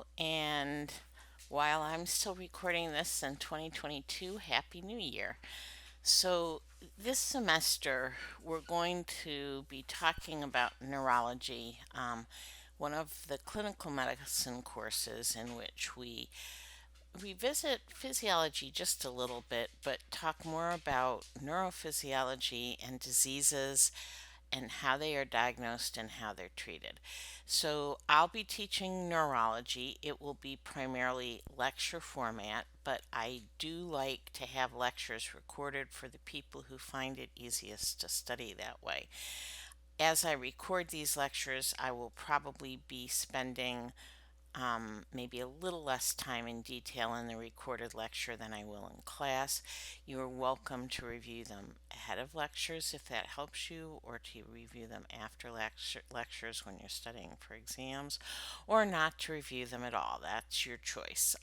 Hello, and while I'm still recording this in 2022, Happy New Year. So, this semester we're going to be talking about neurology, one of the clinical medicine courses in which we revisit physiology just a little bit, but talk more about neurophysiology and diseases and how they are diagnosed and how they're treated. So, I'll be teaching neurology. It will be primarily lecture format, but I do like to have lectures recorded for the people who find it easiest to study that way. As I record these lectures, I will probably be spending maybe a little less time in detail in the recorded lecture than I will in class. You are welcome to review them ahead of lectures if that helps you, or to review them after lectures when you're studying for exams, or not to review them at all. That's your choice.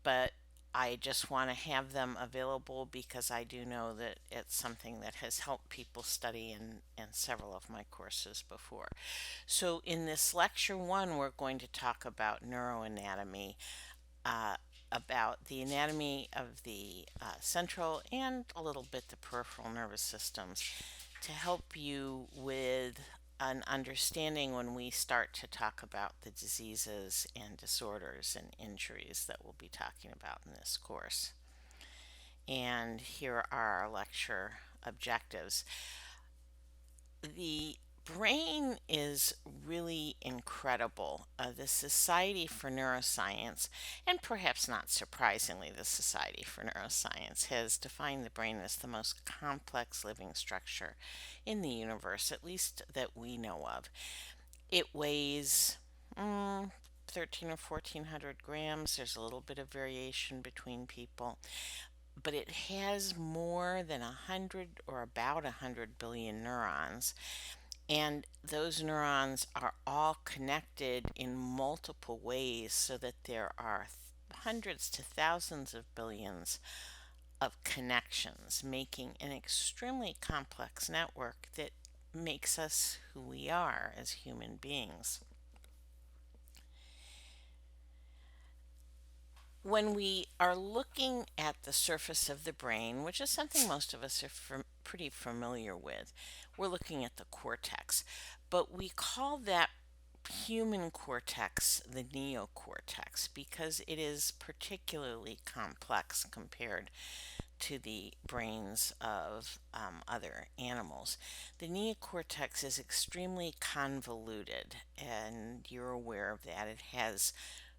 But I just want to have them available because I do know that it's something that has helped people study in several of my courses before. So, in this lecture one, we're going to talk about neuroanatomy, uh, about the anatomy of the central and a little bit the peripheral nervous systems to help you with an understanding when we start to talk about the diseases and disorders and injuries that we'll be talking about in this course. And here are our lecture objectives. The brain is really incredible. The Society for Neuroscience, and perhaps not surprisingly, the Society for Neuroscience, has defined the brain as the most complex living structure in the universe, at least that we know of. It weighs 13 or 1400 grams. There's a little bit of variation between people, but it has more than 100 or about 100 billion neurons, and those neurons are all connected in multiple ways so that there are hundreds to thousands of billions of connections, making an extremely complex network that makes us who we are as human beings. When we are looking at the surface of the brain, which is something most of us are pretty familiar with, we're looking at the cortex. But we call that human cortex the neocortex because it is particularly complex compared to the brains of other animals. The neocortex is extremely convoluted, and you're aware of that. It has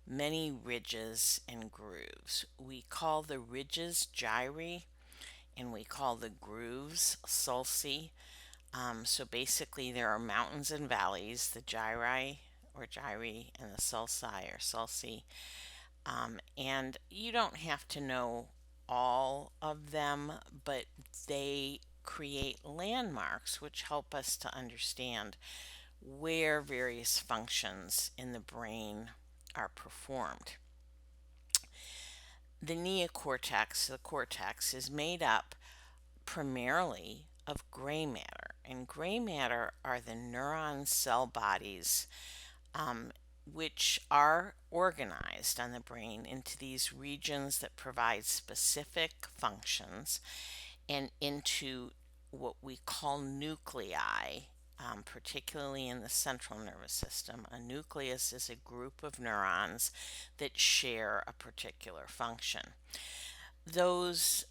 many ridges and grooves. We call the ridges gyri, and we call the grooves sulci. So basically, there are mountains and valleys, the gyri or gyri, and the sulci or sulci. And you don't have to know all of them, but they create landmarks which help us to understand where various functions in the brain are performed. The neocortex, the cortex, is made up primarily of gray matter, and gray matter are the neuron cell bodies which are organized on the brain into these regions that provide specific functions and into what we call nuclei, particularly in the central nervous system. A nucleus is a group of neurons that share a particular function. Those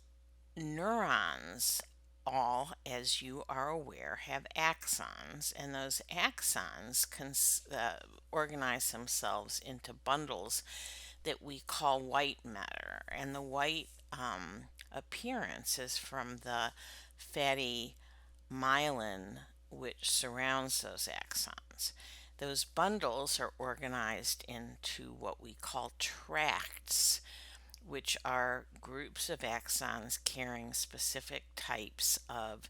neurons all, as you are aware, have axons, and those axons organize themselves into bundles that we call white matter. And the white appearance is from the fatty myelin which surrounds those axons. Those bundles are organized into what we call tracts, which are groups of axons carrying specific types of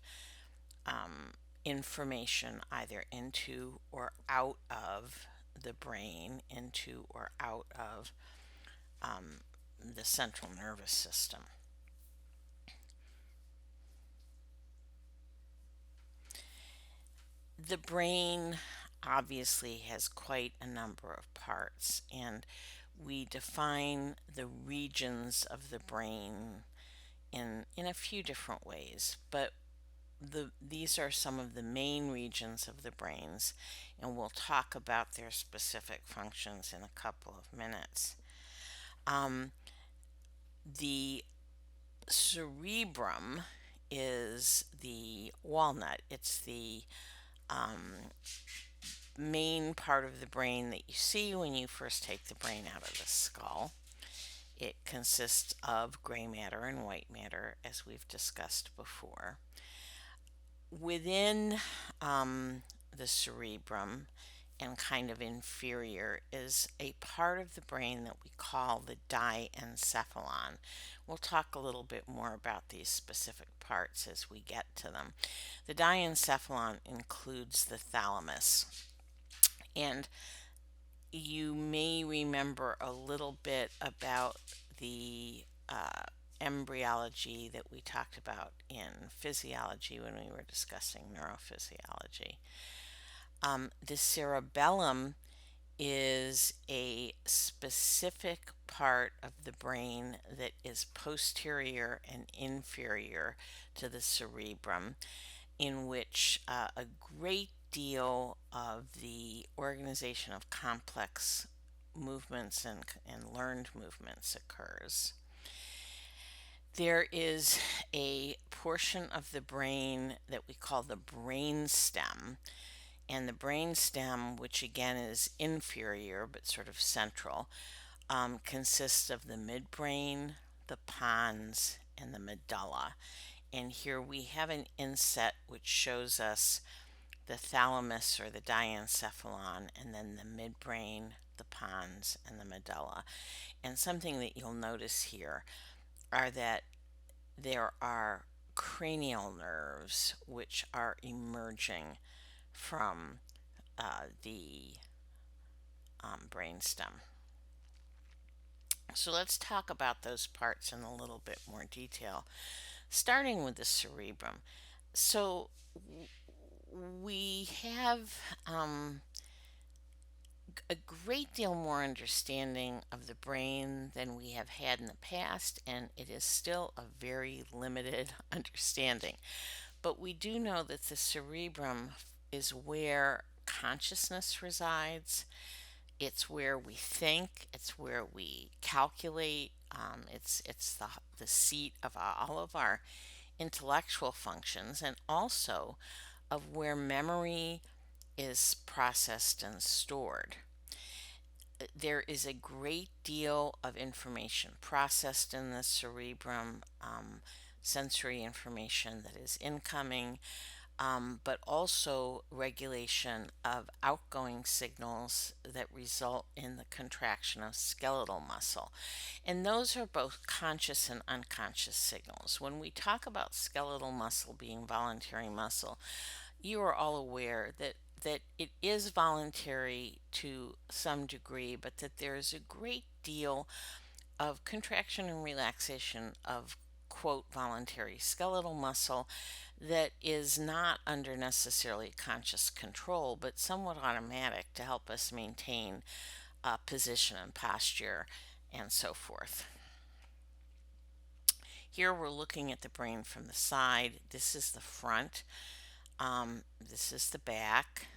information either into or out of the brain, into or out of the central nervous system. The brain obviously has quite a number of parts, and we define the regions of the brain in a few different ways, but these are some of the main regions of the brains, and we'll talk about their specific functions in a couple of minutes. The cerebrum is the walnut. It's the main part of the brain that you see when you first take the brain out of the skull. It consists of gray matter and white matter, as we've discussed before. Within the cerebrum and kind of inferior is a part of the brain that we call the diencephalon. We'll talk a little bit more about these specific parts as we get to them. The diencephalon includes the thalamus, and you may remember a little bit about the embryology that we talked about in physiology when we were discussing neurophysiology. The cerebellum is a specific part of the brain that is posterior and inferior to the cerebrum, in which a great deal of the organization of complex movements and learned movements occurs. There is a portion of the brain that we call the brain stem, and the brain stem, which again is inferior but sort of central, consists of the midbrain, the pons, and the medulla. And here we have an inset which shows us the thalamus or the diencephalon, and then the midbrain, the pons, and the medulla. And something that you'll notice here are that there are cranial nerves which are emerging from the brainstem. So let's talk about those parts in a little bit more detail, starting with the cerebrum. So we have a great deal more understanding of the brain than we have had in the past, and it is still a very limited understanding. But we do know that the cerebrum is where consciousness resides. It's where we think. It's where we calculate. It's the seat of all of our intellectual functions, and also of where memory is processed and stored. There is a great deal of information processed in the cerebrum, sensory information that is incoming, but also regulation of outgoing signals that result in the contraction of skeletal muscle. And those are both conscious and unconscious signals. When we talk about skeletal muscle being voluntary muscle, you are all aware that it is voluntary to some degree, but that there is a great deal of contraction and relaxation of quote voluntary skeletal muscle that is not under necessarily conscious control, but somewhat automatic to help us maintain position and posture and so forth. Here we're looking at the brain from the side. This is the front. This is the back.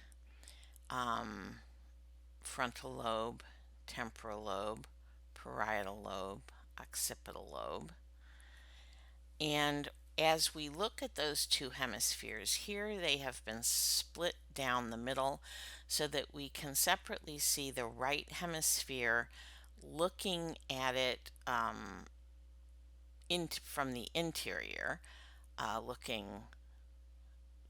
Frontal lobe, temporal lobe, parietal lobe, occipital lobe. And as we look at those two hemispheres, here they have been split down the middle so that we can separately see the right hemisphere looking at it from the interior, looking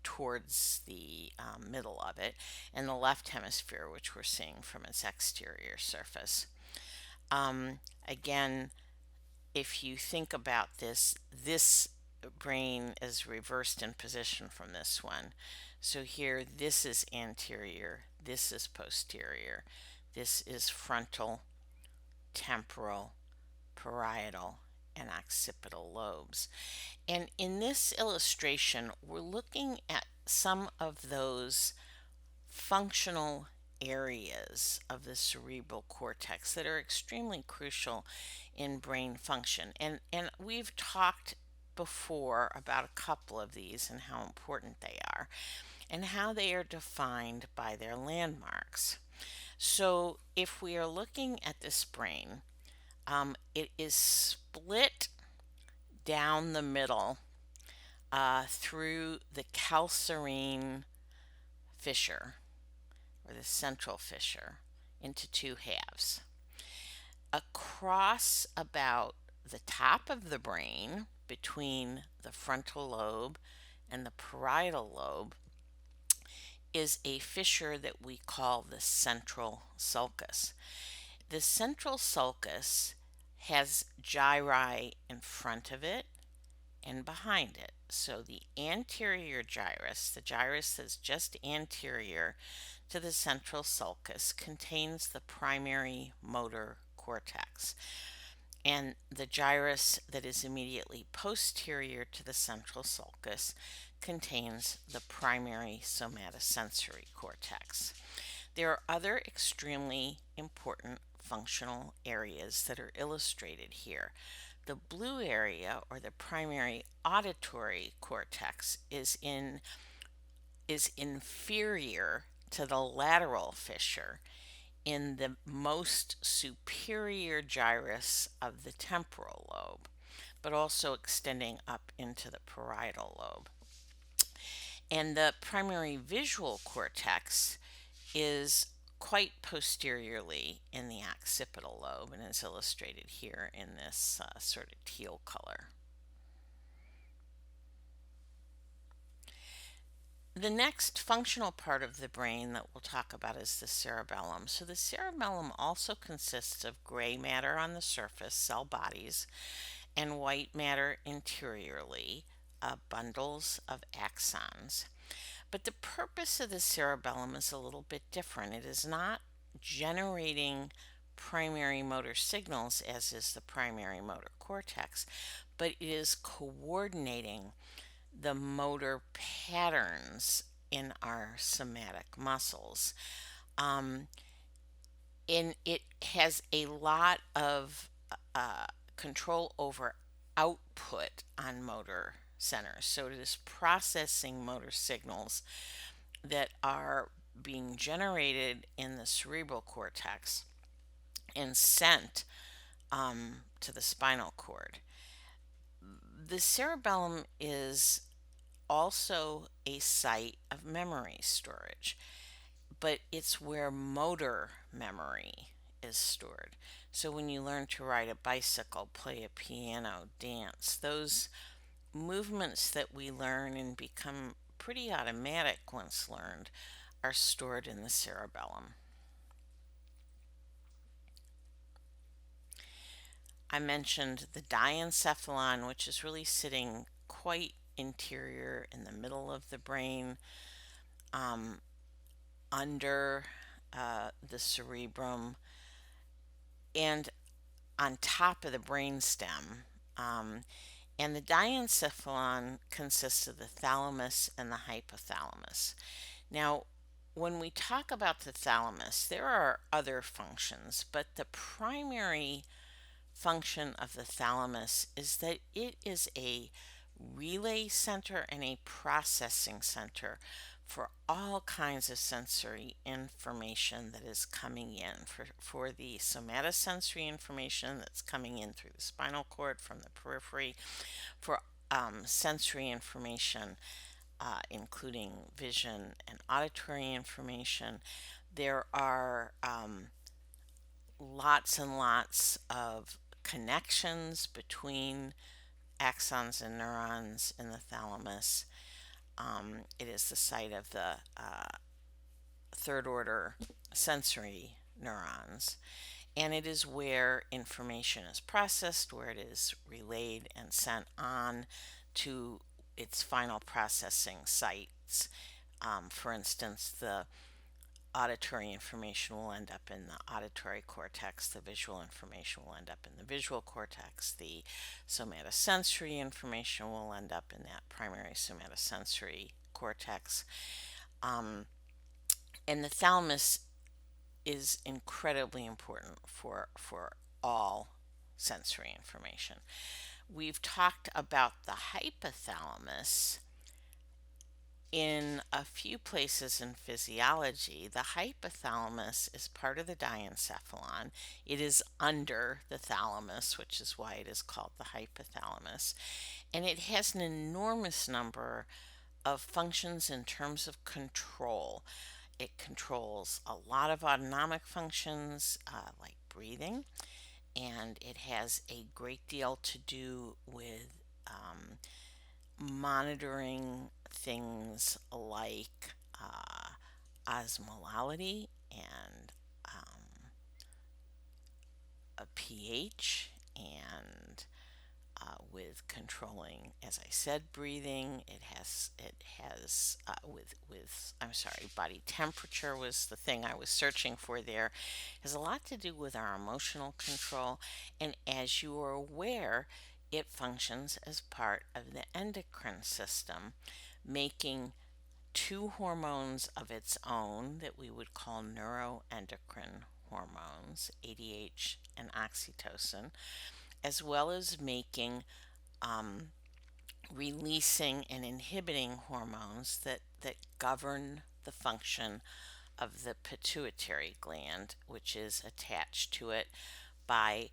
towards the middle of it, and the left hemisphere, which we're seeing from its exterior surface. Again, if you think about this brain is reversed in position from this one. So here, this is anterior, this is posterior, this is frontal, temporal, parietal, and occipital lobes. And in this illustration, we're looking at some of those functional areas of the cerebral cortex that are extremely crucial in brain function. And we've talked before about a couple of these and how important they are and how they are defined by their landmarks. So if we are looking at this brain, it is split down the middle through the calcarine fissure or the central fissure into two halves. Across about the top of the brain, between the frontal lobe and the parietal lobe, is a fissure that we call the central sulcus. The central sulcus has gyri in front of it and behind it. So the anterior gyrus, the gyrus that's just anterior to the central sulcus, contains the primary motor cortex. And the gyrus that is immediately posterior to the central sulcus contains the primary somatosensory cortex. There are other extremely important functional areas that are illustrated here. The blue area, or the primary auditory cortex, is inferior to the lateral fissure in the most superior gyrus of the temporal lobe, but also extending up into the parietal lobe. And the primary visual cortex is quite posteriorly in the occipital lobe and is illustrated here in this sort of teal color. The next functional part of the brain that we'll talk about is the cerebellum. So the cerebellum also consists of gray matter on the surface, cell bodies, and white matter interiorly, bundles of axons. But the purpose of the cerebellum is a little bit different. It is not generating primary motor signals, as is the primary motor cortex, but it is coordinating the motor patterns in our somatic muscles. And it has a lot of control over output on motor centers. So it is processing motor signals that are being generated in the cerebral cortex and sent to the spinal cord. The cerebellum is also a site of memory storage, but it's where motor memory is stored. So when you learn to ride a bicycle, play a piano, dance, those movements that we learn and become pretty automatic once learned are stored in the cerebellum. I mentioned the diencephalon, which is really sitting quite interior in the middle of the brain, under the cerebrum, and on top of the brainstem. And the diencephalon consists of the thalamus and the hypothalamus. Now, when we talk about the thalamus, there are other functions, but the primary function of the thalamus is that it is a relay center and a processing center for all kinds of sensory information that is coming in, for the somatosensory information that's coming in through the spinal cord from the periphery, for sensory information including vision and auditory information. There are lots and lots of connections between axons and neurons in the thalamus. It is the site of the third order sensory neurons, and it is where information is processed, where it is relayed and sent on to its final processing sites. For instance, the auditory information will end up in the auditory cortex, the visual information will end up in the visual cortex, the somatosensory information will end up in that primary somatosensory cortex. And the thalamus is incredibly important for all sensory information. We've talked about the hypothalamus in a few places in physiology. The hypothalamus is part of the diencephalon. It is under the thalamus, which is why it is called the hypothalamus. And it has an enormous number of functions in terms of control. It controls a lot of autonomic functions like breathing, and it has a great deal to do with monitoring things like osmolality and a pH, and with controlling, as I said, breathing. It has with I'm sorry, body temperature was the thing I was searching for there. It has a lot to do with our emotional control, and as you are aware, it functions as part of the endocrine system, making two hormones of its own that we would call neuroendocrine hormones, ADH and oxytocin, as well as making releasing and inhibiting hormones that govern the function of the pituitary gland, which is attached to it by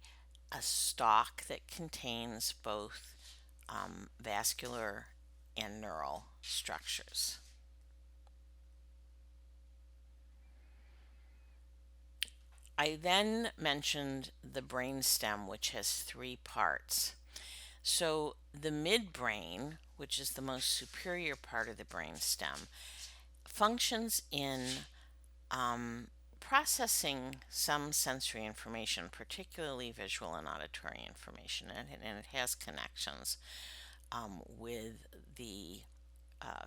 a stalk that contains both vascular and neural structures. I then mentioned the brainstem, which has three parts. So the midbrain, which is the most superior part of the brainstem, functions in processing some sensory information, particularly visual and auditory information, and it has connections with the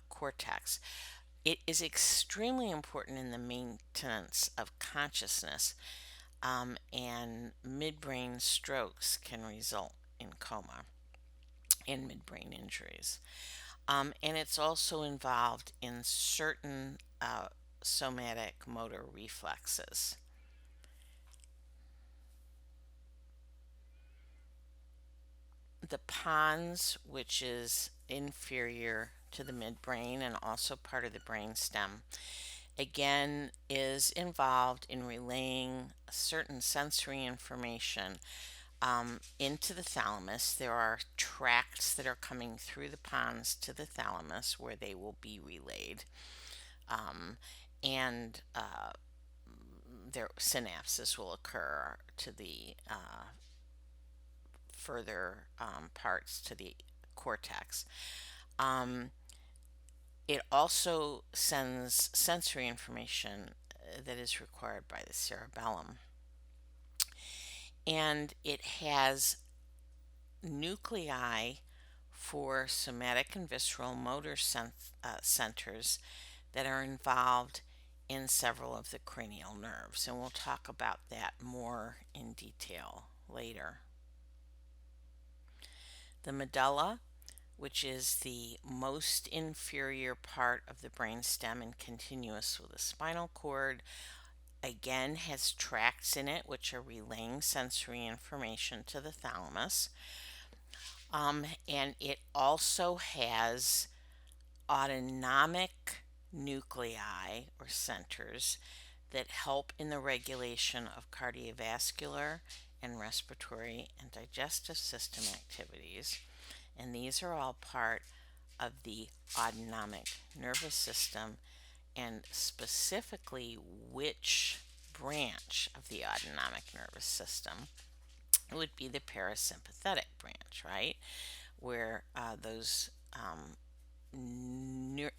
cortex. It is extremely important in the maintenance of consciousness, and midbrain strokes can result in coma and midbrain injuries. And it's also involved in certain somatic motor reflexes. The pons, which is inferior to the midbrain and also part of the brainstem, again is involved in relaying certain sensory information into the thalamus. There are tracts that are coming through the pons to the thalamus where they will be relayed, and their synapses will occur to the further parts to the cortex. It also sends sensory information that is required by the cerebellum. And it has nuclei for somatic and visceral motor centers that are involved in several of the cranial nerves. And we'll talk about that more in detail later. The medulla, which is the most inferior part of the brainstem and continuous with the spinal cord, again has tracts in it which are relaying sensory information to the thalamus. And it also has autonomic nuclei or centers that help in the regulation of cardiovascular and respiratory and digestive system activities. And these are all part of the autonomic nervous system, and specifically which branch of the autonomic nervous system would be the parasympathetic branch, right? Where those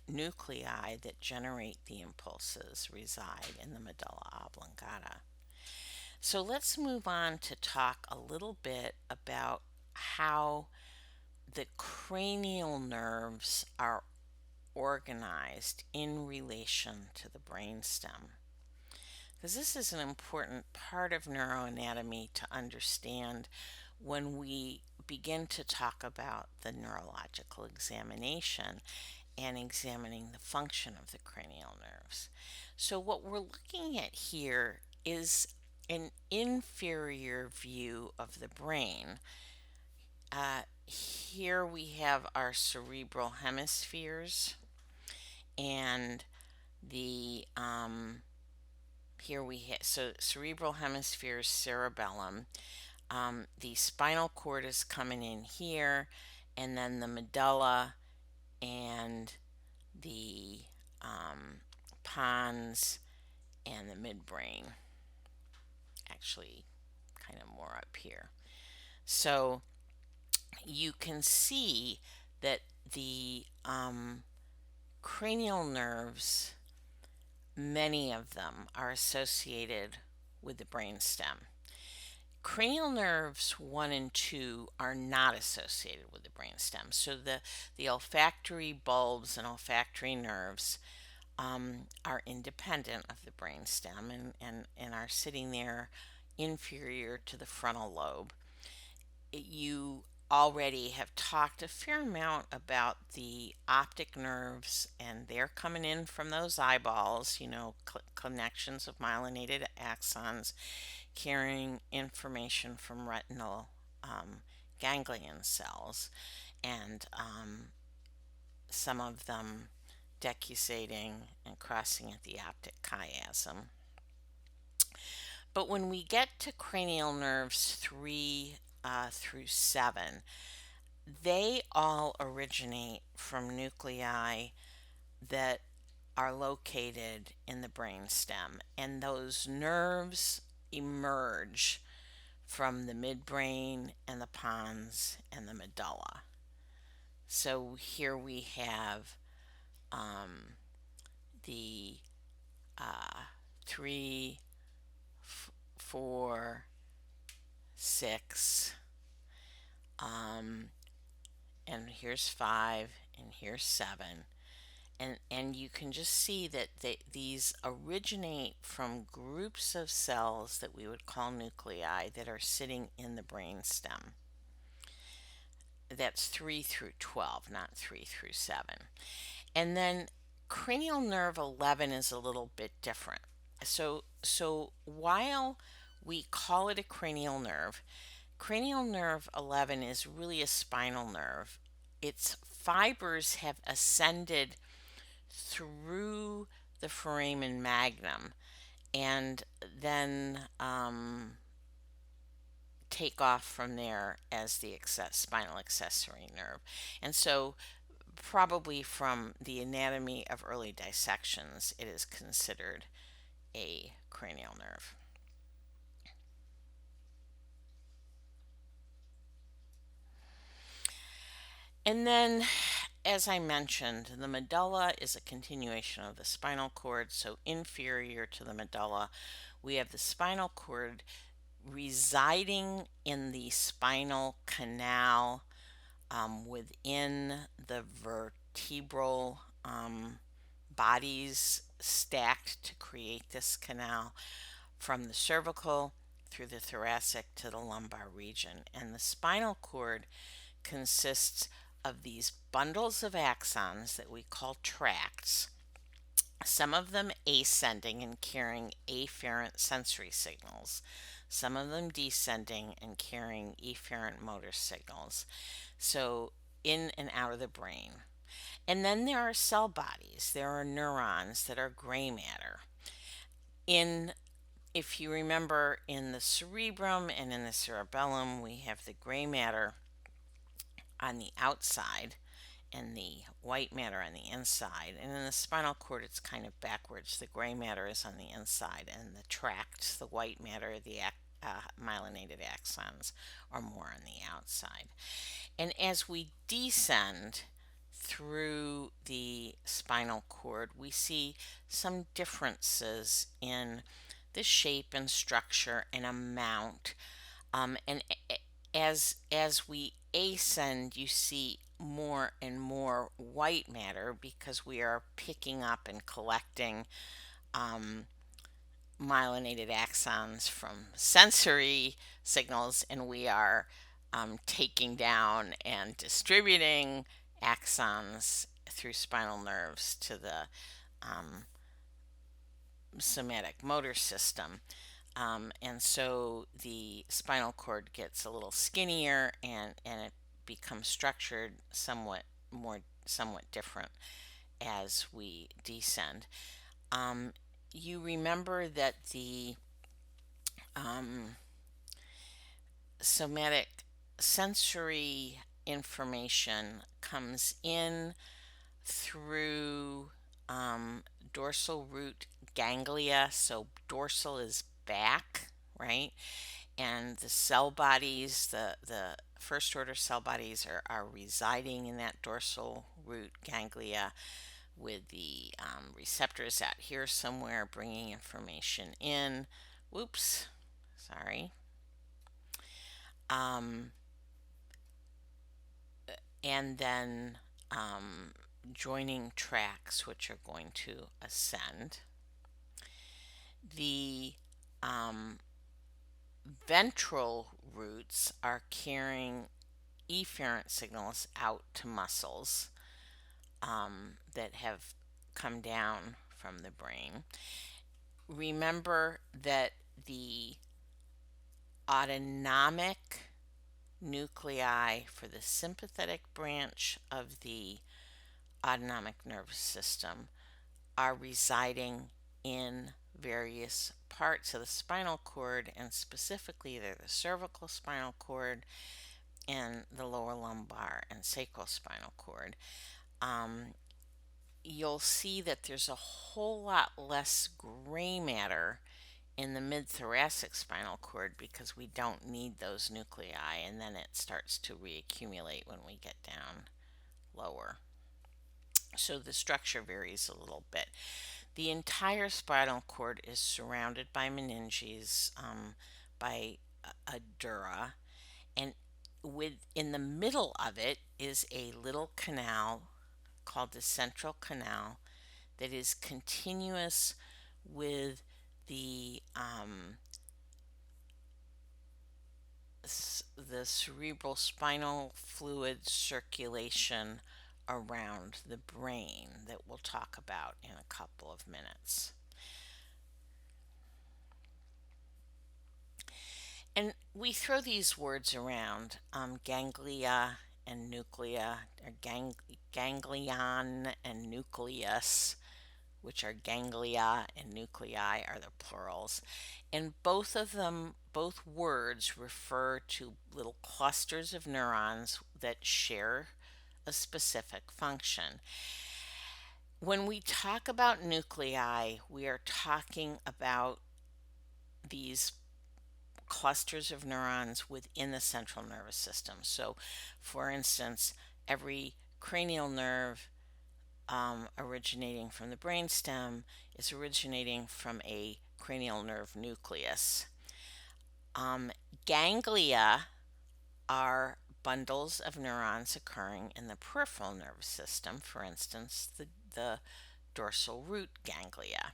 nuclei that generate the impulses reside in the medulla oblongata. So let's move on to talk a little bit about how the cranial nerves are organized in relation to the brainstem, because this is an important part of neuroanatomy to understand when we begin to talk about the neurological examination and examining the function of the cranial nerves. So what we're looking at here is an inferior view of the brain. Here we have our cerebral hemispheres, and the here we have cerebral hemispheres, cerebellum. The spinal cord is coming in here, and then the medulla and the pons and the midbrain. Actually, kind of more up here. So you can see that the cranial nerves, many of them are associated with the brainstem. Cranial nerves 1 and 2 are not associated with the brainstem. So the olfactory bulbs and olfactory nerves are independent of the brainstem and are sitting there inferior to the frontal lobe. You already have talked a fair amount about the optic nerves, and they're coming in from those eyeballs, connections of myelinated axons carrying information from retinal ganglion cells, and some of them decussating and crossing at the optic chiasm. But when we get to cranial nerves 3 through 7, they all originate from nuclei that are located in the brainstem, and those nerves emerge from the midbrain and the pons and the medulla. So here we have the 3, 4, 6, and here's 5, and here's 7. And you can just see that these originate from groups of cells that we would call nuclei that are sitting in the brainstem. That's 3 through 12, not 3 through 7. And then cranial nerve 11 is a little bit different. So while we call it a cranial nerve 11 is really a spinal nerve. Its fibers have ascended through the foramen magnum and then take off from there as the spinal accessory nerve. And so probably from the anatomy of early dissections, it is considered a cranial nerve. And then, as I mentioned, the medulla is a continuation of the spinal cord, so inferior to the medulla, we have the spinal cord residing in the spinal canal within the vertebral bodies stacked to create this canal from the cervical through the thoracic to the lumbar region. And the spinal cord consists of these bundles of axons that we call tracts, some of them ascending and carrying afferent sensory signals, some of them descending and carrying efferent motor signals, so in and out of the brain. And then there are cell bodies. There are neurons that are gray matter. If you remember, in the cerebrum and in the cerebellum, we have the gray matter on the outside and the white matter on the inside. And in the spinal cord, it's kind of backwards. The gray matter is on the inside, and the tracts, the white matter, the myelinated axons, are more on the outside. And as we descend through the spinal cord, we see some differences in the shape and structure and amount. And as we ascend, you see more and more white matter because we are picking up and collecting myelinated axons from sensory signals, and we are taking down and distributing axons through spinal nerves to the somatic motor system. And so the spinal cord gets a little skinnier and it becomes structured somewhat different as we descend. You remember that the um, somatic sensory information comes in through dorsal root ganglia. So dorsal is back, right? And the cell bodies, the first order cell bodies are residing in that dorsal root ganglia with the receptors out here somewhere bringing information in. Whoops, sorry. Um, and then joining tracks which are going to ascend. The um, ventral roots are carrying efferent signals out to muscles that have come down from the brain. Remember that the autonomic nuclei for the sympathetic branch of the autonomic nervous system are residing in various parts of the spinal cord, and specifically they're the cervical spinal cord and the lower lumbar and sacral spinal cord. Um, you'll see that there's a whole lot less gray matter in the mid-thoracic spinal cord because we don't need those nuclei, and then it starts to reaccumulate when we get down lower. So the structure varies a little bit. The entire spinal cord is surrounded by meninges, by a dura, and in the middle of it is a little canal called the central canal that is continuous with the the cerebral spinal fluid circulation around the brain that we'll talk about in a couple of minutes. And we throw these words around, ganglia and nuclea, or ganglion and nucleus, which are ganglia and nuclei are the plurals. And both words refer to little clusters of neurons that share a specific function. When we talk about nuclei, we are talking about these clusters of neurons within the central nervous system. So, for instance, every cranial nerve originating from the brainstem is originating from a cranial nerve nucleus. Ganglia are bundles of neurons occurring in the peripheral nervous system, for instance, the dorsal root ganglia.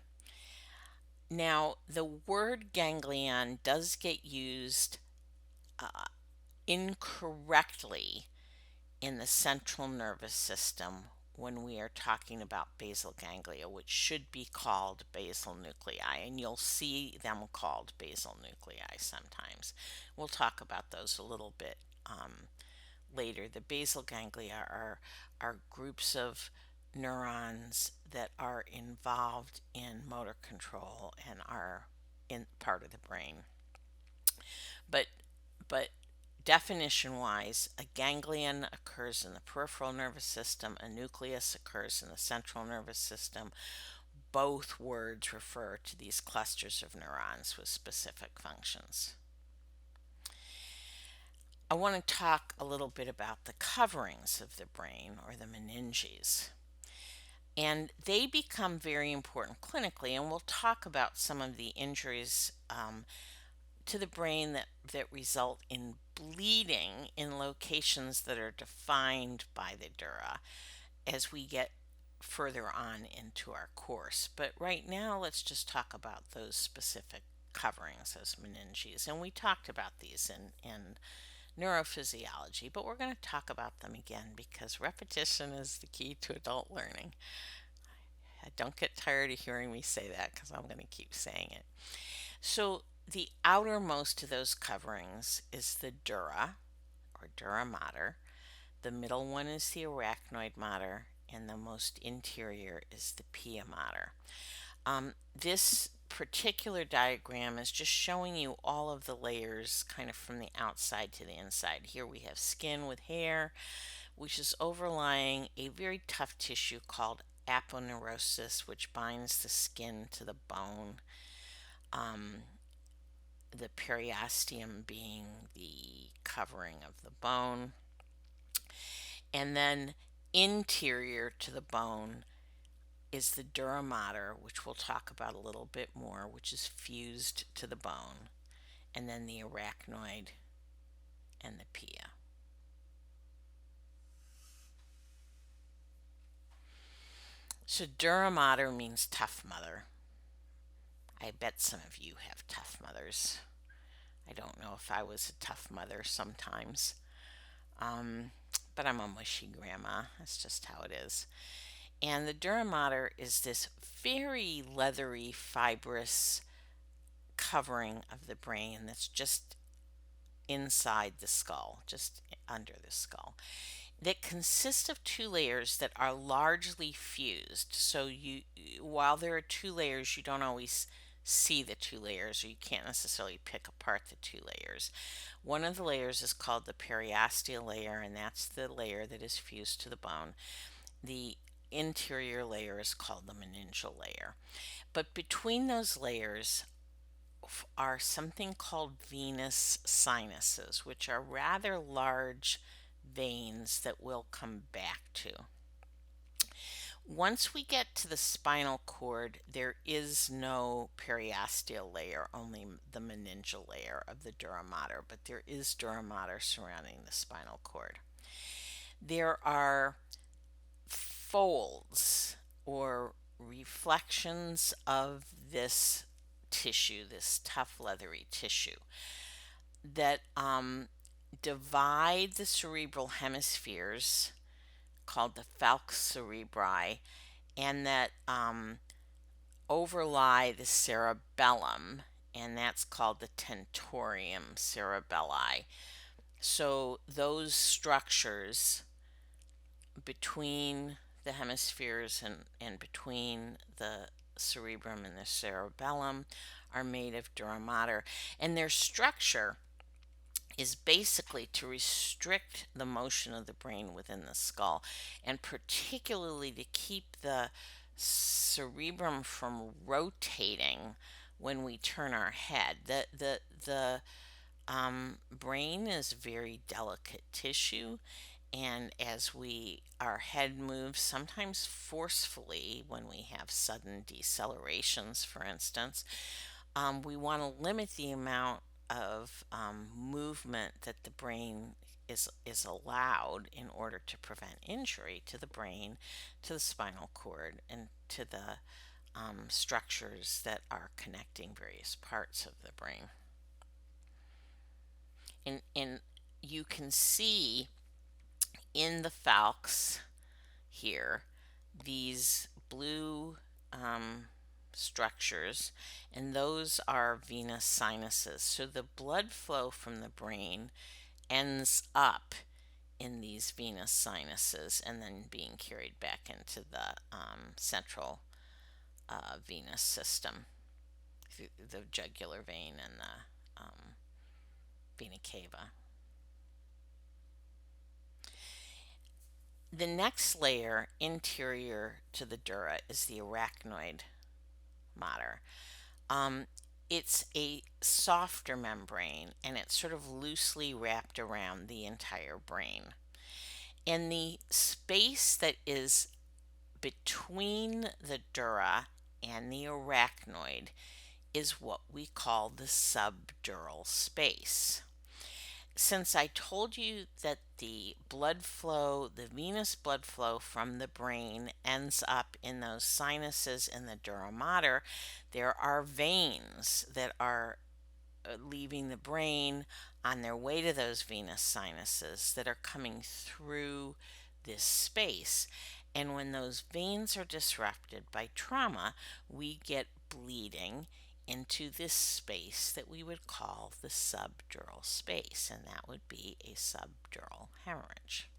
Now, the word ganglion does get used incorrectly in the central nervous system when we are talking about basal ganglia, which should be called basal nuclei, and you'll see them called basal nuclei sometimes. We'll talk about those a little bit later. The basal ganglia are groups of neurons that are involved in motor control and are in part of the brain. But definition wise, a ganglion occurs in the peripheral nervous system, a nucleus occurs in the central nervous system. Both words refer to these clusters of neurons with specific functions. I want to talk a little bit about the coverings of the brain, or the meninges. And they become very important clinically, and we'll talk about some of the injuries to the brain that result in bleeding in locations that are defined by the dura as we get further on into our course. But right now, let's just talk about those specific coverings as meninges. And we talked about these in neurophysiology, but we're going to talk about them again because repetition is the key to adult learning. Don't get tired of hearing me say that because I'm going to keep saying it. So the outermost of those coverings is the dura or dura mater. The middle one is the arachnoid mater, and the most interior is the pia mater. This particular diagram is just showing you all of the layers kind of from the outside to the inside. Here we have skin with hair, which is overlying a very tough tissue called aponeurosis, which binds the skin to the bone. The periosteum being the covering of the bone. And then interior to the bone is the dura mater, which we'll talk about a little bit more, which is fused to the bone, and then the arachnoid and the pia. So dura mater means tough mother. I bet some of you have tough mothers. I don't know if I was a tough mother sometimes, but I'm a mushy grandma. That's just how it is. And the dura mater is this very leathery, fibrous covering of the brain that's just inside the skull, just under the skull, that consists of two layers that are largely fused. So while there are two layers, you don't always see the two layers, or you can't necessarily pick apart the two layers. One of the layers is called the periosteal layer, and that's the layer that is fused to the bone. The interior layer is called the meningeal layer. But between those layers are something called venous sinuses, which are rather large veins that we'll come back to. Once we get to the spinal cord, there is no periosteal layer, only the meningeal layer of the dura mater, but there is dura mater surrounding the spinal cord. There are folds or reflections of this tissue, this tough leathery tissue, that divide the cerebral hemispheres, called the falx cerebri, and that overlie the cerebellum, and that's called the tentorium cerebelli. So those structures between the hemispheres and between the cerebrum and the cerebellum are made of dura mater, and their structure is basically to restrict the motion of the brain within the skull, and particularly to keep the cerebrum from rotating when we turn our head. The brain is very delicate tissue, and as our head moves, sometimes forcefully, when we have sudden decelerations, for instance, we want to limit the amount of movement that the brain is allowed in order to prevent injury to the brain, to the spinal cord, and to the structures that are connecting various parts of the brain. And you can see in the falx here these blue structures, and those are venous sinuses. So the blood flow from the brain ends up in these venous sinuses and then being carried back into the central venous system through the jugular vein and the vena cava. The next layer interior to the dura is the arachnoid mater. It's a softer membrane, and it's sort of loosely wrapped around the entire brain. And the space that is between the dura and the arachnoid is what we call the subdural space. Since I told you that the blood flow, the venous blood flow from the brain ends up in those sinuses in the dura mater, there are veins that are leaving the brain on their way to those venous sinuses that are coming through this space. And when those veins are disrupted by trauma, we get bleeding into this space that we would call the subdural space, and that would be a subdural hemorrhage.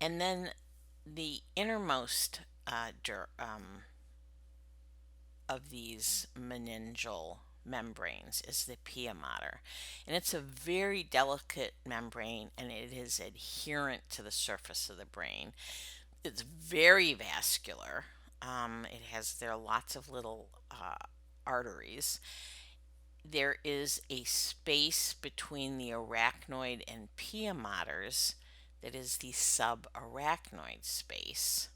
And then the innermost of these meningeal membranes is the pia mater. And it's a very delicate membrane, and it is adherent to the surface of the brain. It's very vascular. There are lots of little arteries. There is a space between the arachnoid and pia maters that is the subarachnoid space.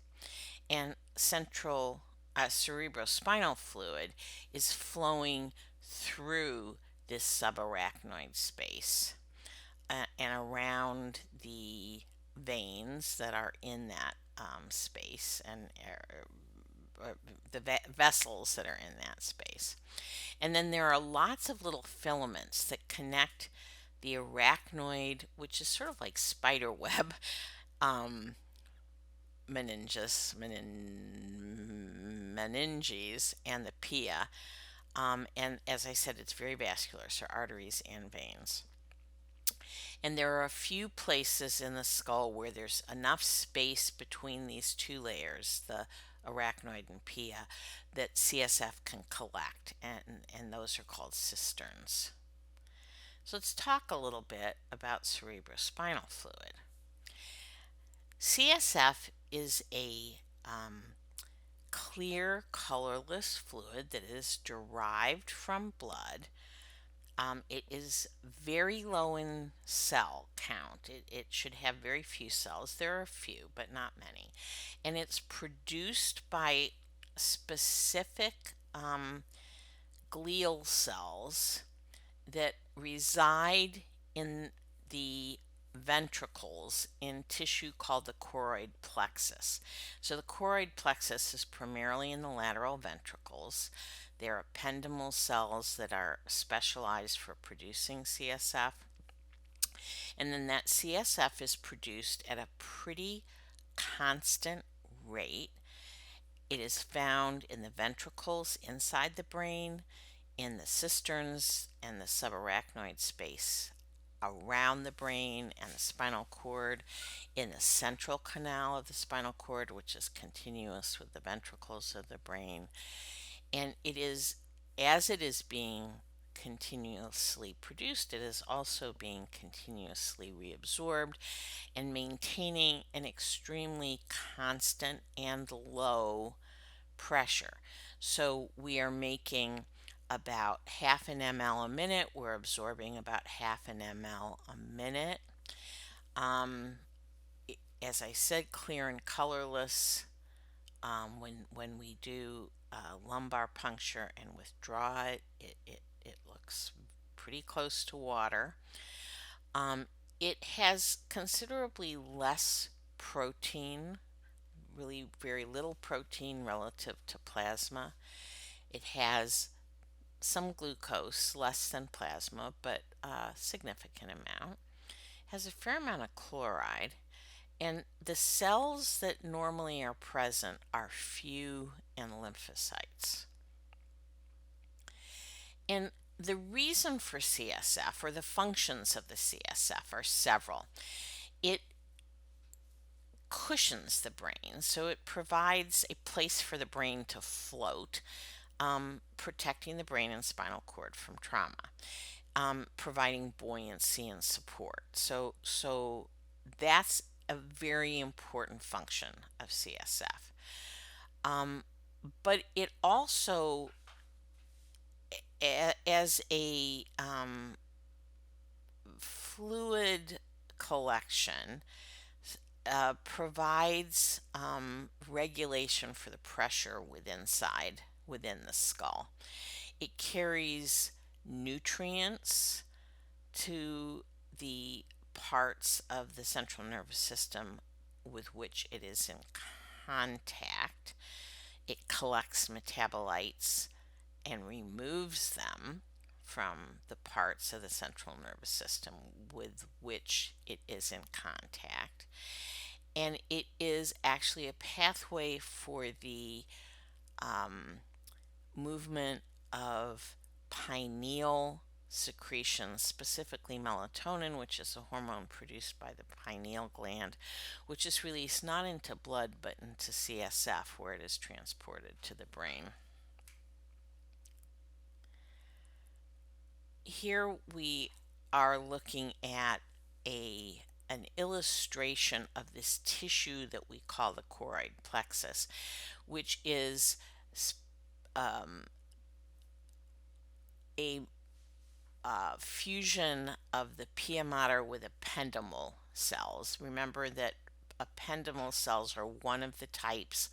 And central cerebrospinal fluid is flowing through this subarachnoid space and around the veins that are in that space and the vessels that are in that space. And then there are lots of little filaments that connect the arachnoid, which is sort of like spider web, um, meninges, and the pia. And as I said, it's very vascular, so arteries and veins. And there are a few places in the skull where there's enough space between these two layers, the arachnoid and pia, that CSF can collect, and those are called cisterns. So let's talk a little bit about cerebrospinal fluid. CSF is a clear, colorless fluid that is derived from blood. It is very low in cell count. It should have very few cells. There are a few, but not many. And it's produced by specific glial cells that reside in the ventricles in tissue called the choroid plexus. So the choroid plexus is primarily in the lateral ventricles. There are ependymal cells that are specialized for producing CSF. And then that CSF is produced at a pretty constant rate. It is found in the ventricles inside the brain, in the cisterns and the subarachnoid space around the brain and the spinal cord, in the central canal of the spinal cord, which is continuous with the ventricles of the brain. And as it is being continuously produced, it is also being continuously reabsorbed and maintaining an extremely constant and low pressure. So we are making about half an ml a minute. We're absorbing about half an ml a minute. As I said, clear and colorless. When we do lumbar puncture and withdraw it looks pretty close to water. It has considerably less protein, really very little protein relative to plasma. It has some glucose, less than plasma, but a significant amount. Has a fair amount of chloride, and the cells that normally are present are few and lymphocytes. And the reason for CSF, or the functions of the CSF, are several. It cushions the brain, so it provides a place for the brain to float, protecting the brain and spinal cord from trauma, providing buoyancy and support. So that's a very important function of CSF. But it also, as a fluid collection, provides regulation for the pressure within the skull. It carries nutrients to the parts of the central nervous system with which it is in contact. It collects metabolites and removes them from the parts of the central nervous system with which it is in contact. And it is actually a pathway for the movement of pineal secretions, specifically melatonin, which is a hormone produced by the pineal gland, which is released not into blood but into CSF, where it is transported to the brain. Here we are looking at an illustration of this tissue that we call the choroid plexus, which is a fusion of the pia mater with ependymal cells. Remember that ependymal cells are one of the types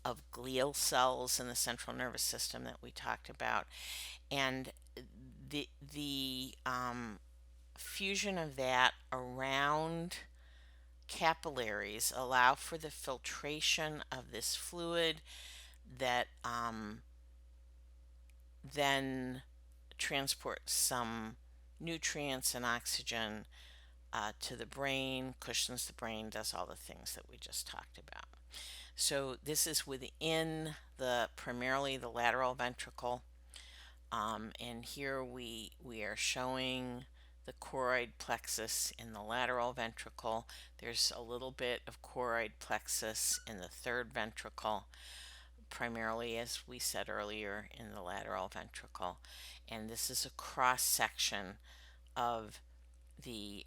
of glial cells in the central nervous system that we talked about, and the fusion of that around capillaries allow for the filtration of this fluid that then transports some nutrients and oxygen to the brain, cushions the brain, does all the things that we just talked about. So this is within primarily the lateral ventricle. And here we are showing the choroid plexus in the lateral ventricle. There's a little bit of choroid plexus in the third ventricle, primarily, as we said earlier, in the lateral ventricle. And this is a cross section of the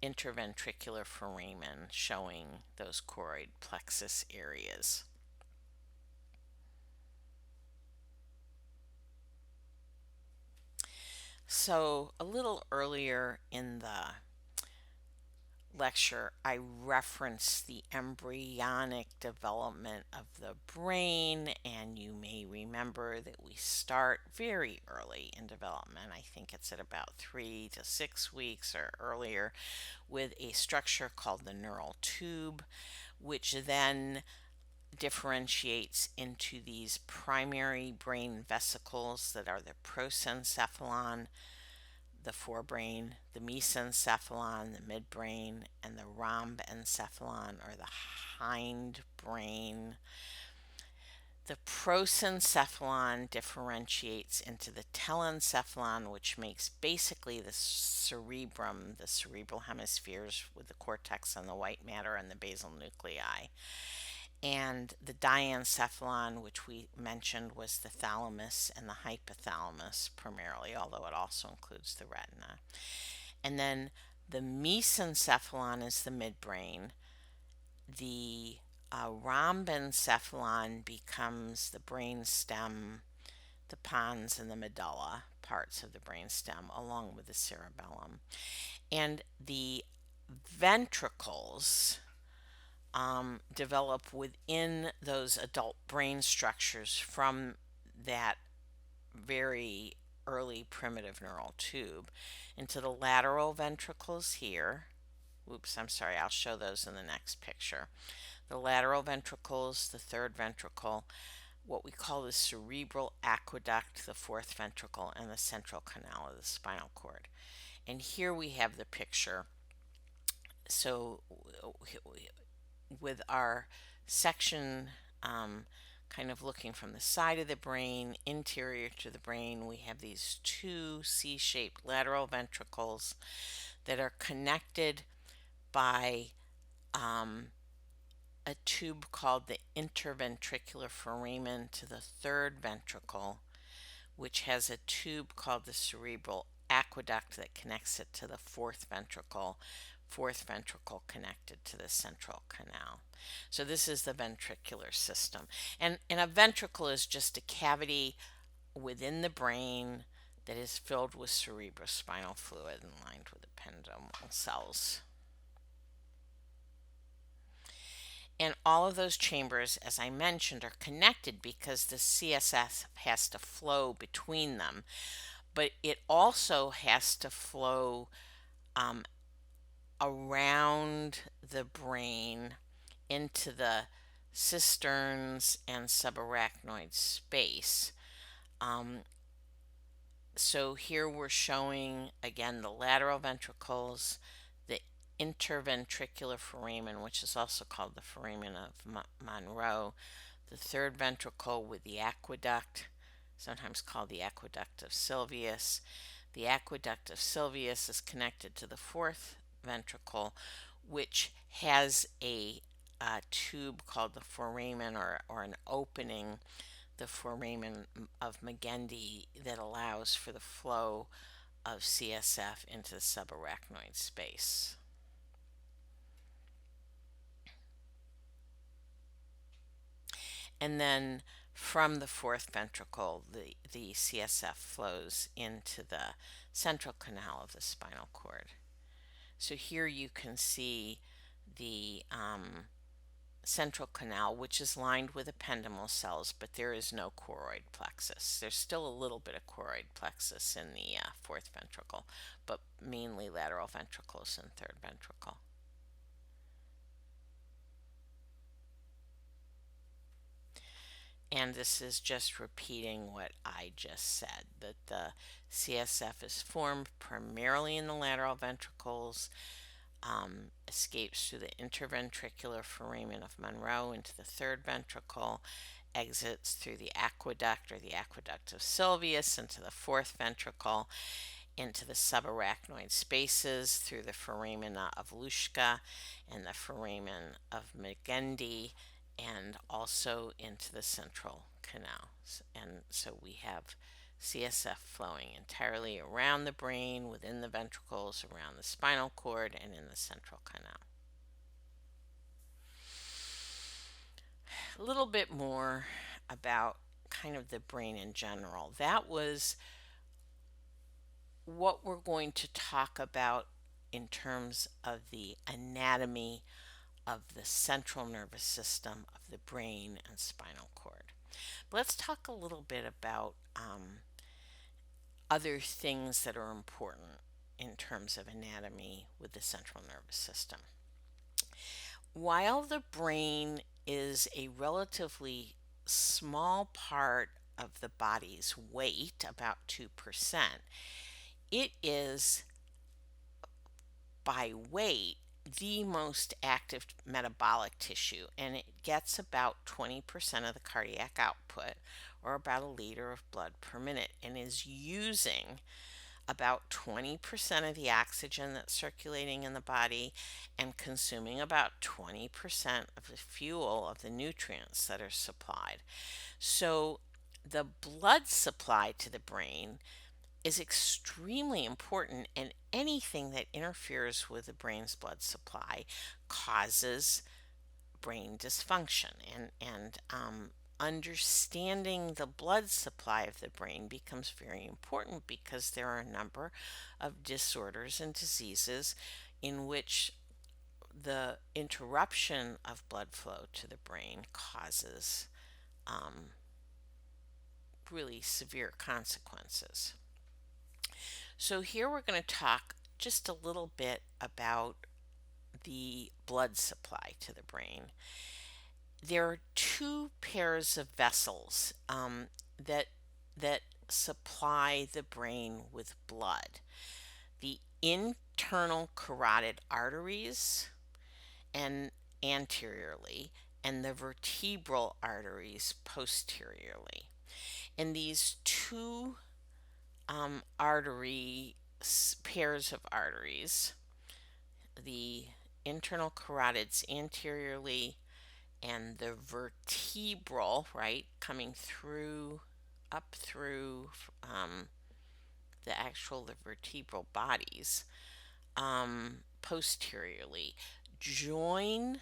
interventricular foramen, showing those choroid plexus areas. So a little earlier in the lecture, I referenced the embryonic development of the brain, and you may remember that we start very early in development. I think it's at about 3 to 6 weeks or earlier, with a structure called the neural tube, which then differentiates into these primary brain vesicles that are the prosencephalon, the forebrain, the mesencephalon, the midbrain, and the rhombencephalon, or the hindbrain. The prosencephalon differentiates into the telencephalon, which makes basically the cerebrum, the cerebral hemispheres with the cortex and the white matter and the basal nuclei. And the diencephalon, which we mentioned, was the thalamus and the hypothalamus primarily, although it also includes the retina. And then the mesencephalon is the midbrain. The rhombencephalon becomes the brain stem, the pons and the medulla parts of the brain stem, along with the cerebellum. And the ventricles develop within those adult brain structures from that very early primitive neural tube into the lateral ventricles here. Oops, I'm sorry, I'll show those in the next picture. The lateral ventricles, the third ventricle, what we call the cerebral aqueduct, the fourth ventricle, and the central canal of the spinal cord. And here we have the picture. So with our section kind of looking from the side of the brain, interior to the brain, we have these two C-shaped lateral ventricles that are connected by a tube called the interventricular foramen to the third ventricle, which has a tube called the cerebral aqueduct that connects it to the fourth ventricle connected to the central canal. So this is the ventricular system. And a ventricle is just a cavity within the brain that is filled with cerebrospinal fluid and lined with ependymal cells. And all of those chambers, as I mentioned, are connected because the CSF has to flow between them. But it also has to flow around the brain into the cisterns and subarachnoid space. So here we're showing again the lateral ventricles, the interventricular foramen, which is also called the foramen of Monro, the third ventricle with the aqueduct, sometimes called the aqueduct of Sylvius. The aqueduct of Sylvius is connected to the fourth ventricle, which has a tube called the foramen, or an opening, the foramen of Magendie, that allows for the flow of CSF into the subarachnoid space. And then from the fourth ventricle, the CSF flows into the central canal of the spinal cord. So here you can see the central canal, which is lined with ependymal cells, but there is no choroid plexus. There's still a little bit of choroid plexus in the fourth ventricle, but mainly lateral ventricles and third ventricle. And this is just repeating what I just said, that the CSF is formed primarily in the lateral ventricles, escapes through the interventricular foramen of Monro into the third ventricle, exits through the aqueduct or the aqueduct of Sylvius into the fourth ventricle, into the subarachnoid spaces through the foramen of Luschka and the foramen of Magendie, and also into the central canal. And so we have CSF flowing entirely around the brain, within the ventricles, around the spinal cord, and in the central canal. A little bit more about kind of the brain in general. That was what we're going to talk about in terms of the anatomy of the central nervous system of the brain and spinal cord. But let's talk a little bit about other things that are important in terms of anatomy with the central nervous system. While the brain is a relatively small part of the body's weight, about 2%, it is by weight the most active metabolic tissue, and it gets about 20% of the cardiac output, or about a liter of blood per minute, and is using about 20% of the oxygen that's circulating in the body and consuming about 20% of the fuel, of the nutrients that are supplied. So the blood supply to the brain is extremely important, and anything that interferes with the brain's blood supply causes brain dysfunction. And understanding the blood supply of the brain becomes very important, because there are a number of disorders and diseases in which the interruption of blood flow to the brain causes really severe consequences. So here we're going to talk just a little bit about the blood supply to the brain. There are two pairs of vessels that supply the brain with blood: the internal carotid arteries and anteriorly, and the vertebral arteries posteriorly. And these two pairs of arteries, the internal carotids anteriorly and the vertebral, right, coming through, up through the vertebral bodies, posteriorly, join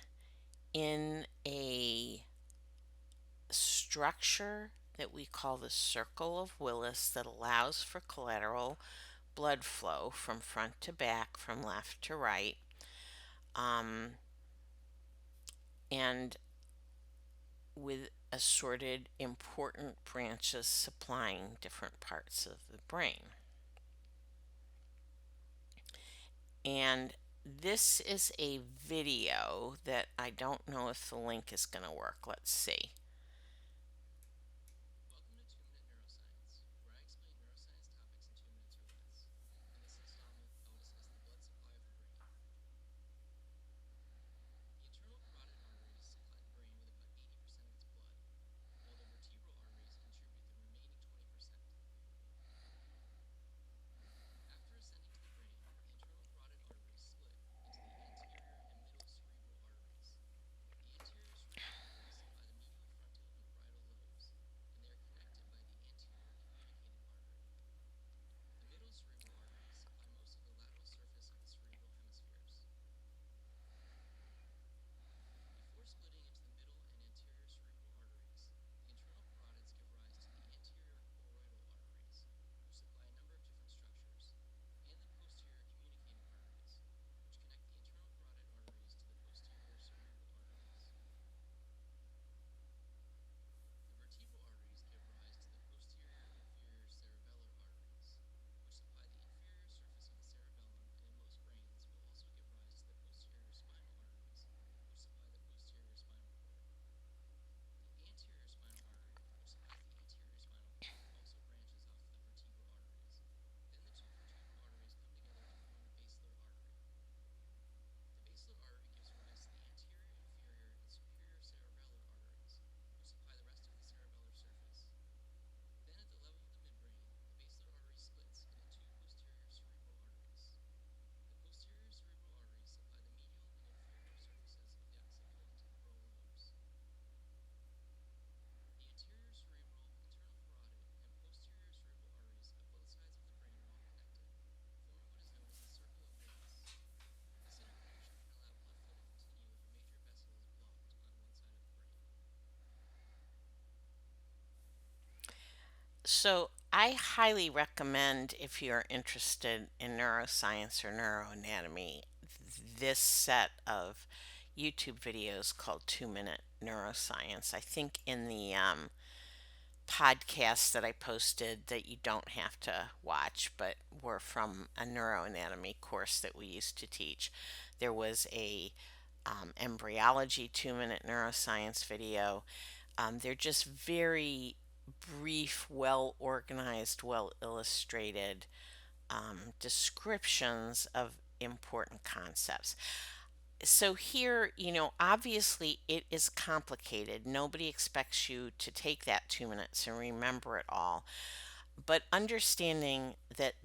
in a structure that we call the circle of Willis, that allows for collateral blood flow from front to back, from left to right, and with assorted important branches supplying different parts of the brain. And this is a video that I don't know if the link is going to work. Let's see. Welcome to 2-Minute Neuroscience, where I explain neuroscience topics So I highly recommend, if you're interested in neuroscience or neuroanatomy, this set of YouTube videos called 2-Minute Neuroscience. I think in the podcasts that I posted that you don't have to watch, but were from a neuroanatomy course that we used to teach. There was a embryology 2-minute neuroscience video. They're just very brief, well organized, well illustrated descriptions of important concepts. So here, obviously it is complicated. Nobody expects you to take that 2 minutes and remember it all. But understanding that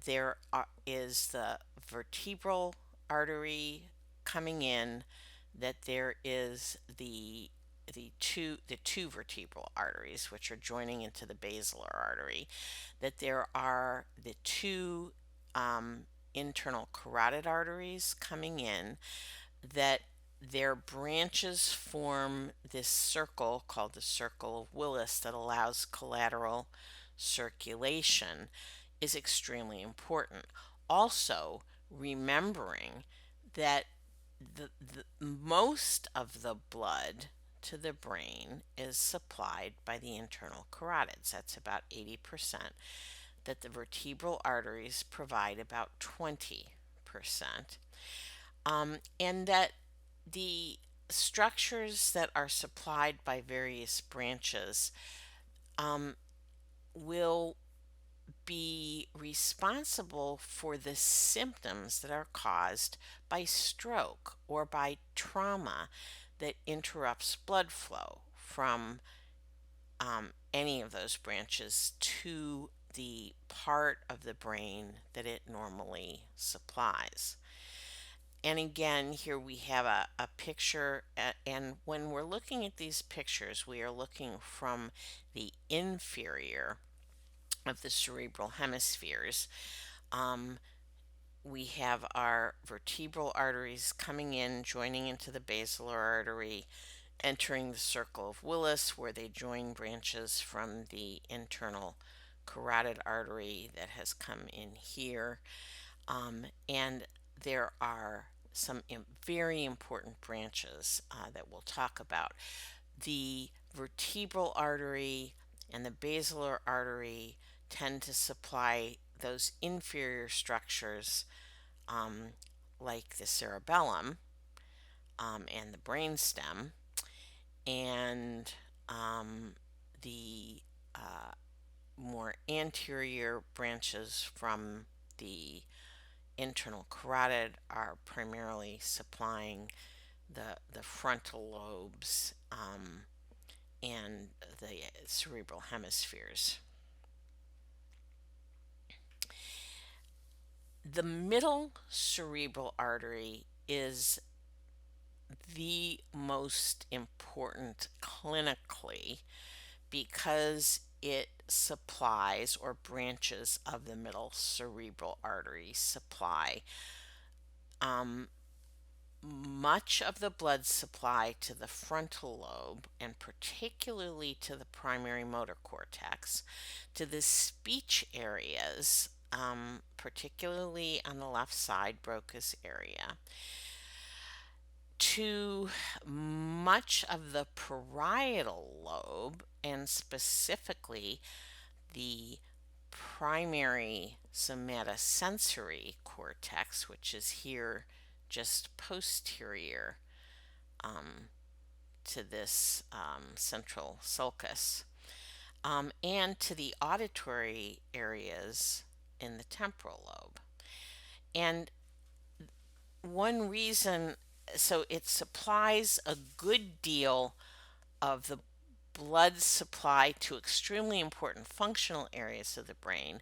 is the vertebral artery coming in, that there is the two vertebral arteries which are joining into the basilar artery, that there are the two internal carotid arteries coming in, that their branches form this circle called the circle of Willis that allows collateral circulation, is extremely important. Also, remembering that the most of the blood to the brain is supplied by the internal carotids. That's about 80%. That the vertebral arteries provide about 20%. And that the structures that are supplied by various branches will be responsible for the symptoms that are caused by stroke or by trauma that interrupts blood flow from any of those branches to the part of the brain that it normally supplies. And again, here we have a picture, and when we're looking at these pictures, we are looking from the inferior of the cerebral hemispheres. We have our vertebral arteries coming in, joining into the basilar artery, entering the circle of Willis, where they join branches from the internal carotid artery that has come in here. And there are some very important branches that we'll talk about. The vertebral artery and the basilar artery tend to supply those inferior structures, like the cerebellum and the brainstem, and the more anterior branches from the internal carotid are primarily supplying the frontal lobes and the cerebral hemispheres. The middle cerebral artery is the most important clinically because it supplies, or branches of the middle cerebral artery supply much of the blood supply to the frontal lobe, and particularly to the primary motor cortex, to the speech areas, particularly on the left side, Broca's area, to much of the parietal lobe, and specifically the primary somatosensory cortex, which is here just posterior to this central sulcus, and to the auditory areas in the temporal lobe. And one reason, so it supplies a good deal of the blood supply to extremely important functional areas of the brain,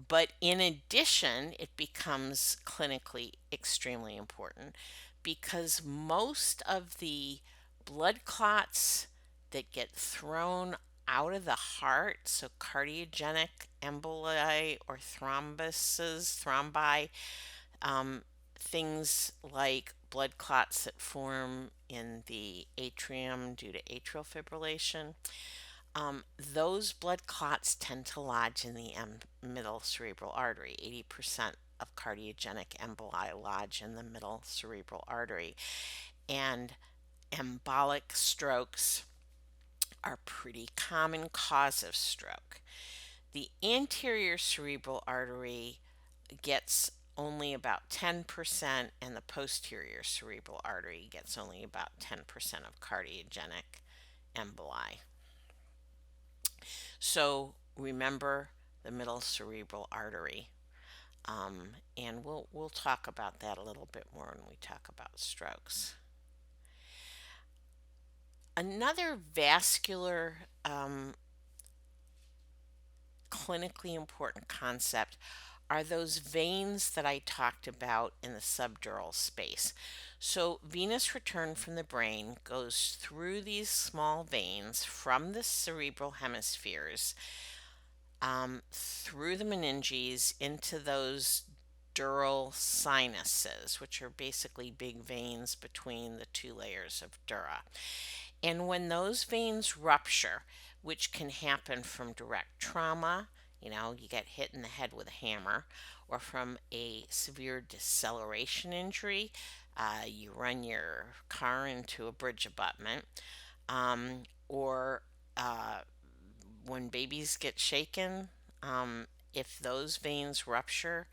but in addition, it becomes clinically extremely important because most of the blood clots that get thrown out of the heart, so cardiogenic emboli or thrombi, things like blood clots that form in the atrium due to atrial fibrillation, Those blood clots tend to lodge in the middle cerebral artery. 80% of cardiogenic emboli lodge in the middle cerebral artery. And embolic strokes are a pretty common cause of stroke. The anterior cerebral artery gets only about 10%, and the posterior cerebral artery gets only about 10% of cardiogenic emboli. So remember the middle cerebral artery, and we'll talk about that a little bit more when we talk about strokes. Another vascular clinically important concept are those veins that I talked about in the subdural space. So venous return from the brain goes through these small veins from the cerebral hemispheres, through the meninges into those dural sinuses, which are basically big veins between the two layers of dura. And when those veins rupture, which can happen from direct trauma, you get hit in the head with a hammer, or from a severe deceleration injury, you run your car into a bridge abutment, or when babies get shaken, if those veins rupture,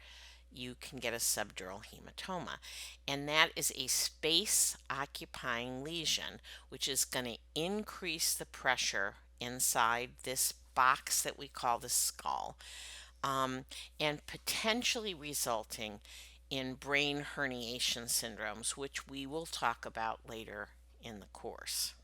you can get a subdural hematoma. And that is a space occupying lesion, which is going to increase the pressure inside this box that we call the skull, and potentially resulting in brain herniation syndromes, which we will talk about later in the course.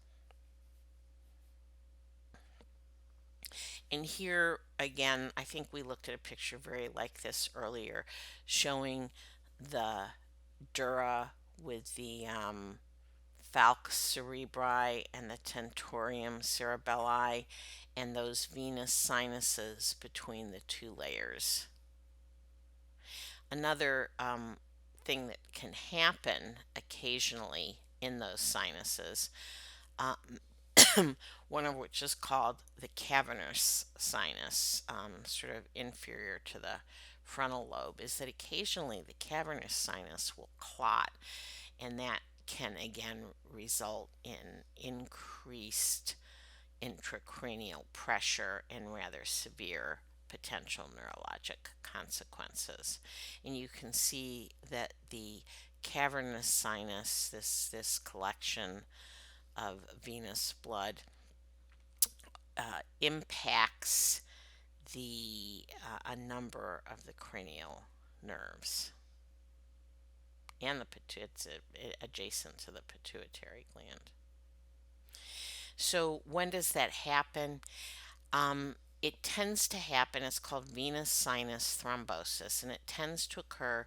And here again, I think we looked at a picture very like this earlier, showing the dura with the falx cerebri and the tentorium cerebelli and those venous sinuses between the two layers. Another thing that can happen occasionally in those sinuses, one of which is called the cavernous sinus, sort of inferior to the frontal lobe, is that occasionally the cavernous sinus will clot, and that can again result in increased intracranial pressure and rather severe potential neurologic consequences. And you can see that the cavernous sinus, this collection of venous blood, impacts a number of the cranial nerves, and it's adjacent to the pituitary gland. So when does that happen? It tends to happen, it's called venous sinus thrombosis, and it tends to occur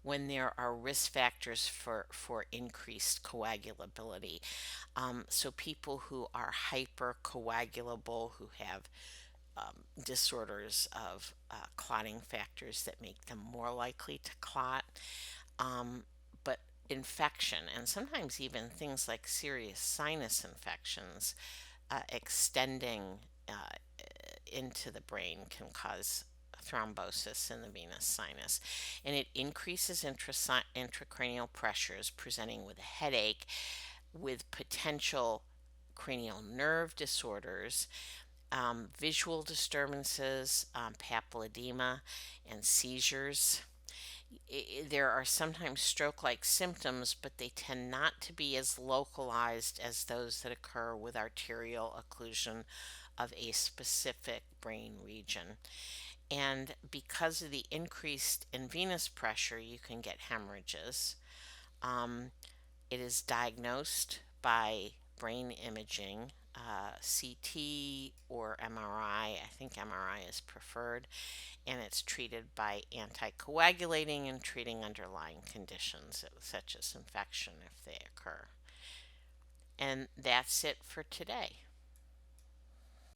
when there are risk factors for increased coagulability. So people who are hypercoagulable, who have disorders of clotting factors that make them more likely to clot, but infection and sometimes even things like serious sinus infections extending into the brain can cause thrombosis in the venous sinus, and it increases intracranial pressures, presenting with a headache, with potential cranial nerve disorders, visual disturbances, papilledema, and seizures. There are sometimes stroke-like symptoms, but they tend not to be as localized as those that occur with arterial occlusion of a specific brain region. And because of the increased in venous pressure, you can get hemorrhages. It is diagnosed by brain imaging, CT or MRI. I think MRI is preferred, and it's treated by anticoagulating and treating underlying conditions such as infection if they occur. And that's it for today.